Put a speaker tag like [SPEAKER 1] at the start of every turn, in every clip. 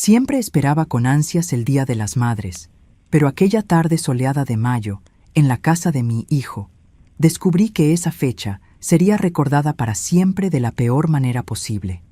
[SPEAKER 1] Siempre esperaba con ansias el Día de las Madres, pero aquella tarde soleada de mayo, en la casa de mi hijo, descubrí que esa fecha sería recordada para siempre de la peor manera posible.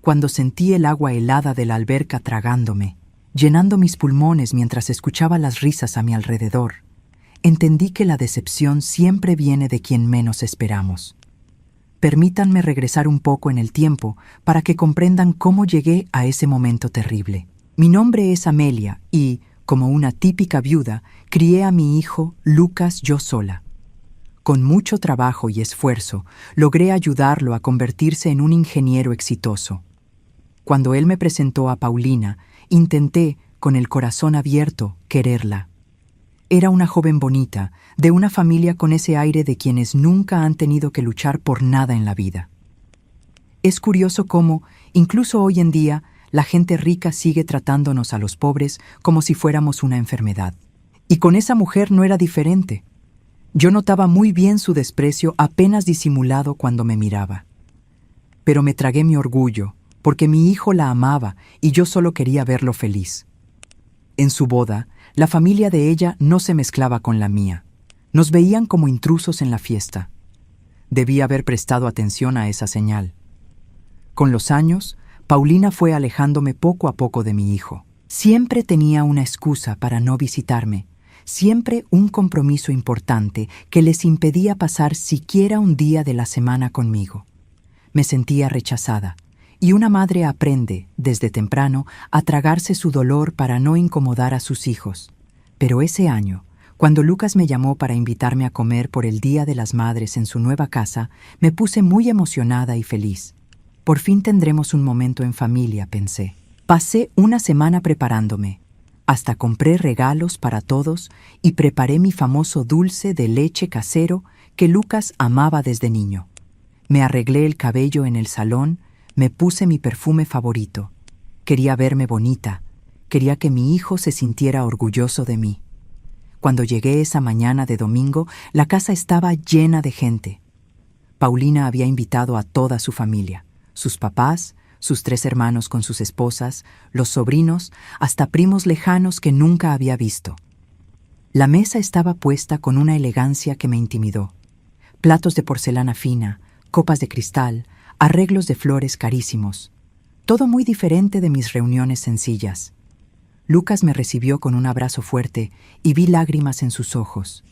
[SPEAKER 1] Cuando sentí el agua helada de la alberca tragándome, llenando mis pulmones mientras escuchaba las risas a mi alrededor, entendí que la decepción siempre viene de quien menos esperamos. Permítanme regresar un poco en el tiempo para que comprendan cómo llegué a ese momento terrible. Mi nombre es Amelia y, como una típica viuda, crié a mi hijo Lucas yo sola. Con mucho trabajo y esfuerzo, logré ayudarlo a convertirse en un ingeniero exitoso. Cuando él me presentó a Paulina, intenté, con el corazón abierto, quererla. Era una joven bonita, de una familia con ese aire de quienes nunca han tenido que luchar por nada en la vida. Es curioso cómo, incluso hoy en día, la gente rica sigue tratándonos a los pobres como si fuéramos una enfermedad. Y con esa mujer no era diferente. Yo notaba muy bien su desprecio apenas disimulado cuando me miraba. Pero me tragué mi orgullo, porque mi hijo la amaba y yo solo quería verlo feliz. En su boda, la familia de ella no se mezclaba con la mía. Nos veían como intrusos en la fiesta. Debí haber prestado atención a esa señal. Con los años, Paulina fue alejándome poco a poco de mi hijo. Siempre tenía una excusa para no visitarme, siempre un compromiso importante que les impedía pasar siquiera un día de la semana conmigo. Me sentía rechazada, y una madre aprende, desde temprano, a tragarse su dolor para no incomodar a sus hijos. Pero ese año, cuando Lucas me llamó para invitarme a comer por el Día de las Madres en su nueva casa, me puse muy emocionada y feliz. Por fin tendremos un momento en familia, pensé. Pasé una semana preparándome. Hasta compré regalos para todos y preparé mi famoso dulce de leche casero que Lucas amaba desde niño. Me arreglé el cabello en el salón, me puse mi perfume favorito. Quería verme bonita. Quería que mi hijo se sintiera orgulloso de mí. Cuando llegué esa mañana de domingo, la casa estaba llena de gente. Paulina había invitado a toda su familia, sus papás, sus 3 hermanos con sus esposas, los sobrinos, hasta primos lejanos que nunca había visto. La mesa estaba puesta con una elegancia que me intimidó. Platos de porcelana fina, copas de cristal, arreglos de flores carísimos. Todo muy diferente de mis reuniones sencillas. Lucas me recibió con un abrazo fuerte y vi lágrimas en sus ojos.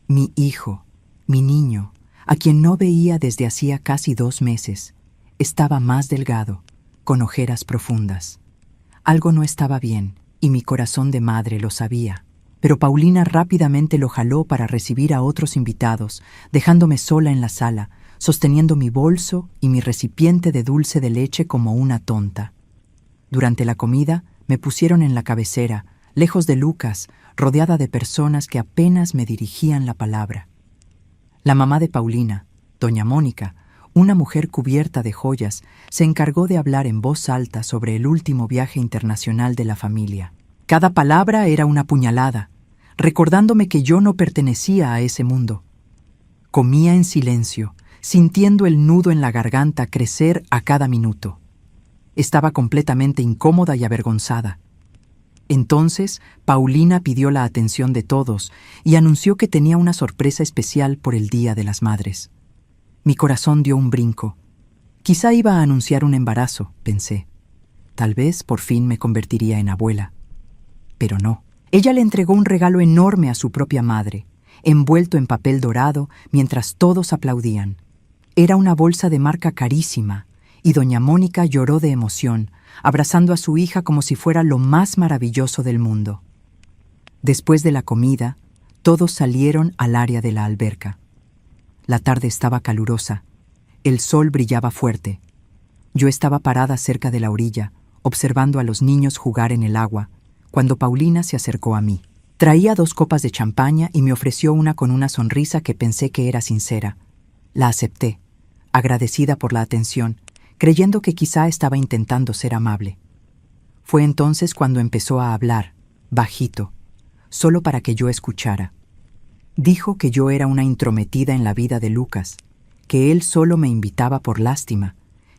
[SPEAKER 1] Mi hijo, mi niño, a quien no veía desde hacía casi 2 meses, estaba más delgado, con ojeras profundas. Algo no estaba bien, y mi corazón de madre lo sabía. Pero Paulina rápidamente lo jaló para recibir a otros invitados, dejándome sola en la sala, sosteniendo mi bolso y mi recipiente de dulce de leche como una tonta. Durante la comida, me pusieron en la cabecera, lejos de Lucas, rodeada de personas que apenas me dirigían la palabra. La mamá de Paulina, doña Mónica, una mujer cubierta de joyas, se encargó de hablar en voz alta sobre el último viaje internacional de la familia. Cada palabra era una puñalada, recordándome que yo no pertenecía a ese mundo. Comía en silencio, sintiendo el nudo en la garganta crecer a cada minuto. Estaba completamente incómoda y avergonzada. Entonces, Paulina pidió la atención de todos y anunció que tenía una sorpresa especial por el Día de las Madres. Mi corazón dio un brinco. Quizá iba a anunciar un embarazo, pensé. Tal vez por fin me convertiría en abuela. Pero no. Ella le entregó un regalo enorme a su propia madre, envuelto en papel dorado mientras todos aplaudían. Era una bolsa de marca carísima, y doña Mónica lloró de emoción, abrazando a su hija como si fuera lo más maravilloso del mundo. Después de la comida, todos salieron al área de la alberca. La tarde estaba calurosa. El sol brillaba fuerte. Yo estaba parada cerca de la orilla, observando a los niños jugar en el agua, cuando Paulina se acercó a mí. Traía 2 copas de champaña y me ofreció una con una sonrisa que pensé que era sincera. La acepté, agradecida por la atención, creyendo que quizá estaba intentando ser amable. Fue entonces cuando empezó a hablar, bajito, solo para que yo escuchara. Dijo que yo era una intrometida en la vida de Lucas, que él solo me invitaba por lástima,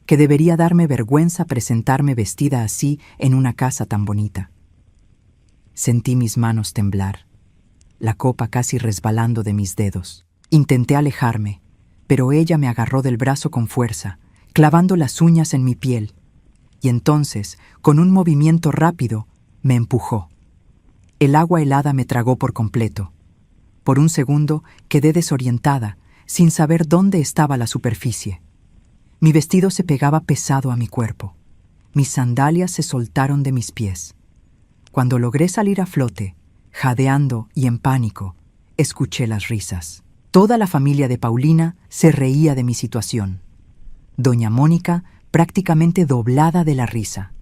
[SPEAKER 1] que debería darme vergüenza presentarme vestida así en una casa tan bonita. Sentí mis manos temblar, la copa casi resbalando de mis dedos. Intenté alejarme, pero ella me agarró del brazo con fuerza, clavando las uñas en mi piel, y entonces, con un movimiento rápido, me empujó. El agua helada me tragó por completo. Por un segundo quedé desorientada, sin saber dónde estaba la superficie. Mi vestido se pegaba pesado a mi cuerpo. Mis sandalias se soltaron de mis pies. Cuando logré salir a flote, jadeando y en pánico, escuché las risas. Toda la familia de Paulina se reía de mi situación. Doña Mónica prácticamente doblada de la risa.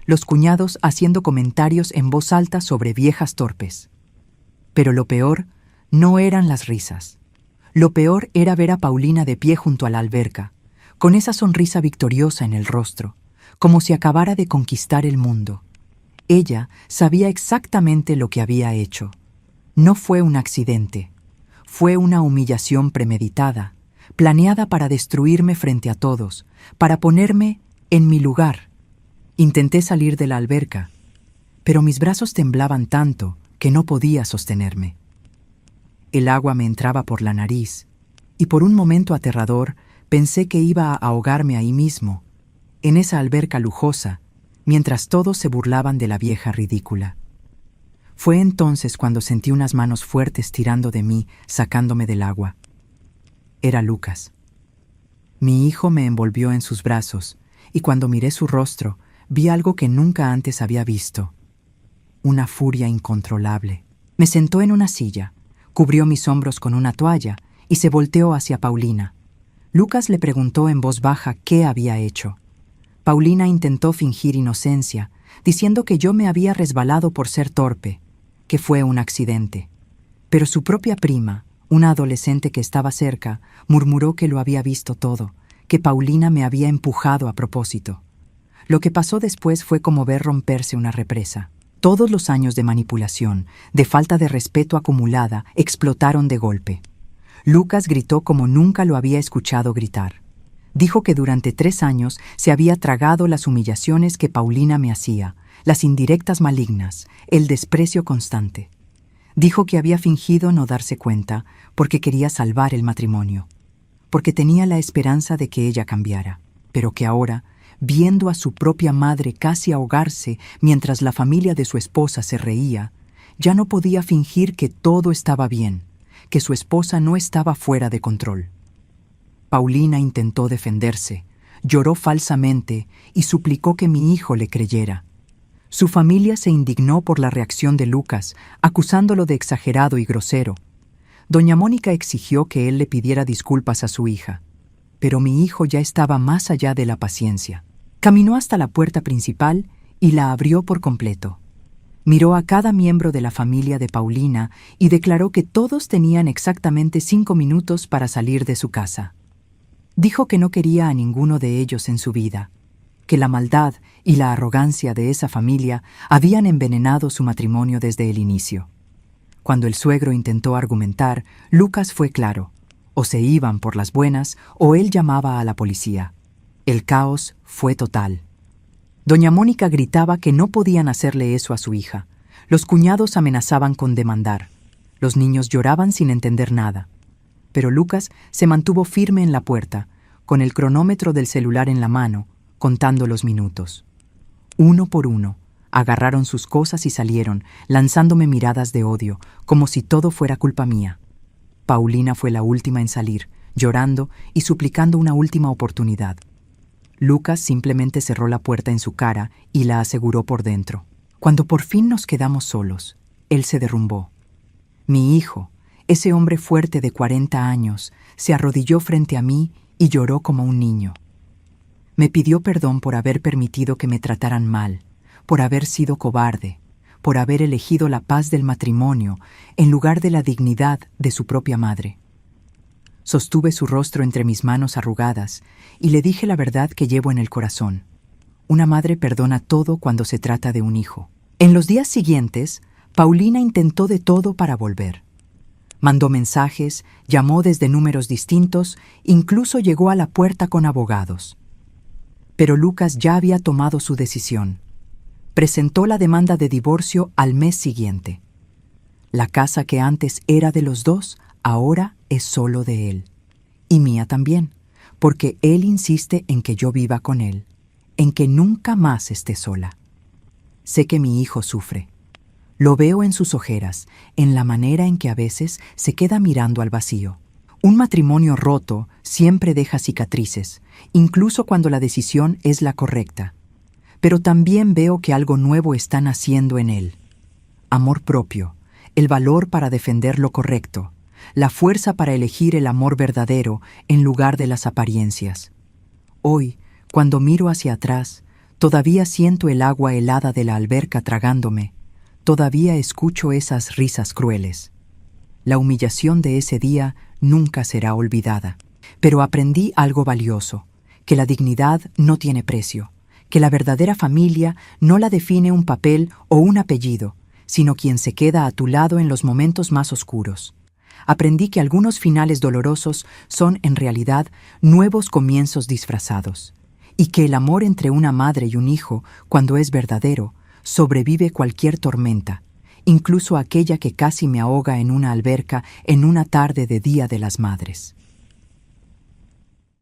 [SPEAKER 1] Los cuñados haciendo comentarios en voz alta sobre viejas torpes. Pero lo peor no eran las risas. Lo peor era ver a Paulina de pie junto a la alberca, con esa sonrisa victoriosa en el rostro, como si acabara de conquistar el mundo. Ella sabía exactamente lo que había hecho. No fue un accidente. Fue una humillación premeditada, planeada para destruirme frente a todos, para ponerme en mi lugar. Intenté salir de la alberca, pero mis brazos temblaban tanto que no podía sostenerme. El agua me entraba por la nariz, y por un momento aterrador pensé que iba a ahogarme ahí mismo, en esa alberca lujosa, mientras todos se burlaban de la vieja ridícula. Fue entonces cuando sentí unas manos fuertes tirando de mí, sacándome del agua. Era Lucas. Mi hijo me envolvió en sus brazos, y cuando miré su rostro, vi algo que nunca antes había visto. Una furia incontrolable. Me sentó en una silla, cubrió mis hombros con una toalla y se volteó hacia Paulina. Lucas le preguntó en voz baja qué había hecho. Paulina intentó fingir inocencia, diciendo que yo me había resbalado por ser torpe, que fue un accidente. Pero su propia prima, una adolescente que estaba cerca, murmuró que lo había visto todo, que Paulina me había empujado a propósito. Lo que pasó después fue como ver romperse una represa. Todos los años de manipulación, de falta de respeto acumulada, explotaron de golpe. Lucas gritó como nunca lo había escuchado gritar. Dijo que durante 3 años se había tragado las humillaciones que Paulina me hacía, las indirectas malignas, el desprecio constante. Dijo que había fingido no darse cuenta porque quería salvar el matrimonio, porque tenía la esperanza de que ella cambiara, pero que ahora, viendo a su propia madre casi ahogarse mientras la familia de su esposa se reía, ya no podía fingir que todo estaba bien, que su esposa no estaba fuera de control. Paulina intentó defenderse, lloró falsamente y suplicó que mi hijo le creyera. Su familia se indignó por la reacción de Lucas, acusándolo de exagerado y grosero. Doña Mónica exigió que él le pidiera disculpas a su hija, pero mi hijo ya estaba más allá de la paciencia. Caminó hasta la puerta principal y la abrió por completo. Miró a cada miembro de la familia de Paulina y declaró que todos tenían exactamente 5 minutos para salir de su casa. Dijo que no quería a ninguno de ellos en su vida, que la maldad y la arrogancia de esa familia habían envenenado su matrimonio desde el inicio. Cuando el suegro intentó argumentar, Lucas fue claro: o se iban por las buenas o él llamaba a la policía. El caos fue total. Doña Mónica gritaba que no podían hacerle eso a su hija. Los cuñados amenazaban con demandar. Los niños lloraban sin entender nada. Pero Lucas se mantuvo firme en la puerta, con el cronómetro del celular en la mano, contando los minutos. Uno por uno, agarraron sus cosas y salieron, lanzándome miradas de odio, como si todo fuera culpa mía. Paulina fue la última en salir, llorando y suplicando una última oportunidad. Lucas simplemente cerró la puerta en su cara y la aseguró por dentro. Cuando por fin nos quedamos solos, él se derrumbó. Mi hijo, ese hombre fuerte de 40 años, se arrodilló frente a mí y lloró como un niño. Me pidió perdón por haber permitido que me trataran mal, por haber sido cobarde, por haber elegido la paz del matrimonio en lugar de la dignidad de su propia madre. Sostuve su rostro entre mis manos arrugadas y le dije la verdad que llevo en el corazón. Una madre perdona todo cuando se trata de un hijo. En los días siguientes, Paulina intentó de todo para volver. Mandó mensajes, llamó desde números distintos, incluso llegó a la puerta con abogados. Pero Lucas ya había tomado su decisión. Presentó la demanda de divorcio al mes siguiente. La casa que antes era de los dos, ahora es solo de él. Y mía también, porque él insiste en que yo viva con él, en que nunca más esté sola. Sé que mi hijo sufre. Lo veo en sus ojeras, en la manera en que a veces se queda mirando al vacío. Un matrimonio roto siempre deja cicatrices, incluso cuando la decisión es la correcta. Pero también veo que algo nuevo está naciendo en él. Amor propio, el valor para defender lo correcto, la fuerza para elegir el amor verdadero en lugar de las apariencias. Hoy, cuando miro hacia atrás, todavía siento el agua helada de la alberca tragándome, todavía escucho esas risas crueles. La humillación de ese día nunca será olvidada. Pero aprendí algo valioso, que la dignidad no tiene precio, que la verdadera familia no la define un papel o un apellido, sino quien se queda a tu lado en los momentos más oscuros. Aprendí que algunos finales dolorosos son en realidad nuevos comienzos disfrazados, y que el amor entre una madre y un hijo, cuando es verdadero, sobrevive cualquier tormenta, incluso aquella que casi me ahoga en una alberca en una tarde de Día de las Madres.